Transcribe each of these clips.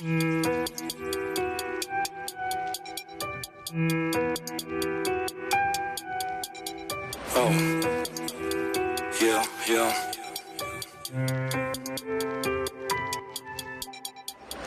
Oh, yeah, yeah.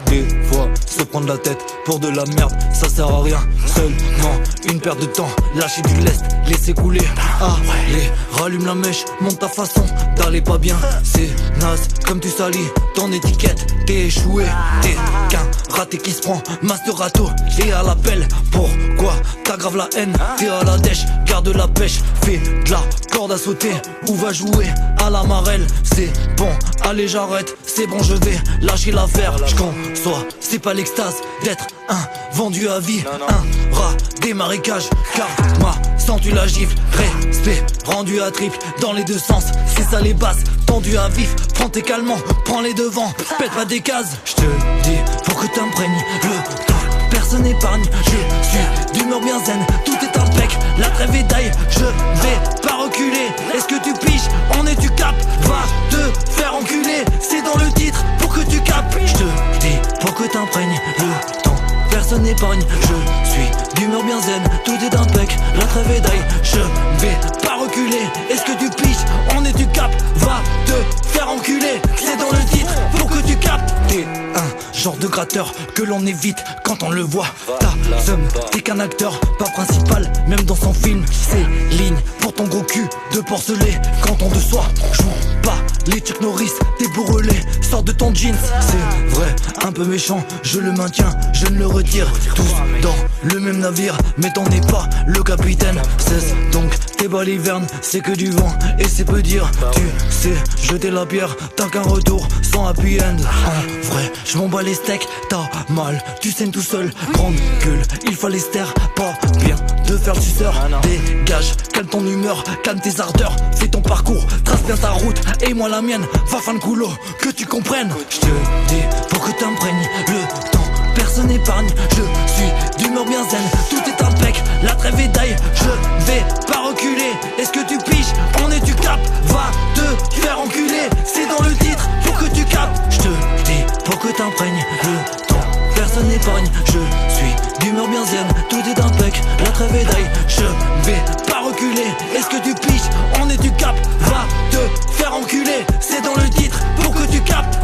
Des fois, se prendre la tête pour de la merde, ça sert à rien. Seulement une perte de temps, lâcher du lest, laisser couler. Allez, rallume la mèche, monte ta façon d'aller pas bien. C'est naze, comme tu salis ton étiquette. T'es échoué, t'es qu'un raté qui se prend master râteau et à l'appel. Pourquoi t'aggraves la haine? T'es à la dèche, garde la pêche, fais de la corde à sauter ou va jouer à la marelle. C'est bon, allez j'arrête, c'est bon je vais lâcher l'affaire. J'conçois, c'est pas l'extase d'être un vendu à vie, un rat des marécages. Karma, sens-tu la gifle, respect rendu à triple dans les deux sens. C'est ça les basses, tendu à vif. Prends tes calmants, prends les devants, pète pas des cases. J'te dis pour que t'imprègnes le temps, personne n'épargne. Je suis d'humeur bien zen, tout est impec. La trêve est d'ail, je vais pas reculer. Est-ce que tu piges, on est du cap? Va te faire enculer, c'est dans le titre pour que tu capes. J'te dis pour que t'imprègnes le temps, personne n'épargne. Je suis d'humeur bien zen, tout est impec. La trêve est d'ail, je vais pas reculer. Est-ce que tu piges, on est du cap? Va te faire enculer, c'est dans le titre pour que tu capes. T'es un genre de gratteur que l'on évite quand on le voit. Ta somme, t'es qu'un acteur, pas principal, même dans son film. C'est ligne pour ton gros cul de porcelet quand on de soi. Joue pas les Chuck Norris, t'es bourrelé, sors de ton jeans. C'est vrai, un peu méchant, je le maintiens, je ne le retire. Tous dans le même navire, mais t'en es pas le capitaine. Cesse donc tes balivernes, c'est que du vent et c'est peu dire. Tu sais, jeter la pierre, t'as qu'un retour sans happy end. En vrai, je m'en bats les steaks, t'as mal, tu saignes tout seul. Grande gueule, il fallait se taire, pas bien de faire le suceur. Dégage, calme ton humeur, calme tes ardeurs, fais ton parcours, trace bien ta route, et moi la mienne, va fin de coulo, que tu comprennes. Je te dis pour que t'imprègnes le temps, personne n'épargne. Je suis d'humeur bien zen, tout est impec. La trêve est d'ail, je vais pas reculer. Est-ce que tu piges, on est du cap? Va te faire enculer, c'est dans le titre pour que tu capes. Je te dis pour que t'imprègnes le temps, personne n'épargne. Je suis d'humeur bien zen, tout est impec. La trêve est d'ail, je vais pas reculer. Est-ce que tu piges, on est du cap? Va te faire enculer, c'est dans le titre pour que tu capes.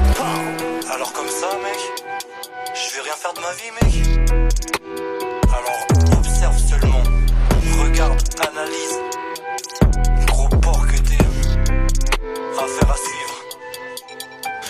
Alors comme ça mec, je vais rien faire de ma vie mec. Alors observe seulement, regarde, analyse. Gros porc que t'es, affaire à suivre.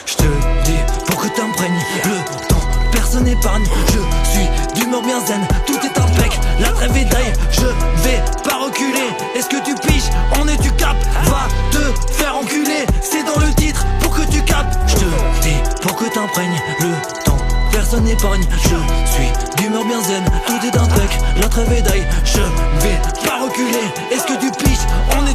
Je te dis pour que t'imprègnes le temps, personne n'épargne. Je suis d'humeur bien zen, tout est impec. La trêve est d'ail, je vais pas reculer. Est-ce que tu piges, on est du cap? Va te faire enculer, c'est dans le titre pour que tu capes. Je te dis pour que t'imprègnes le temps, personne n'épargne. Je suis d'humeur bien zen, tout est impec. La trêve est d'ail, je vais pas reculer. Est-ce que tu piges, on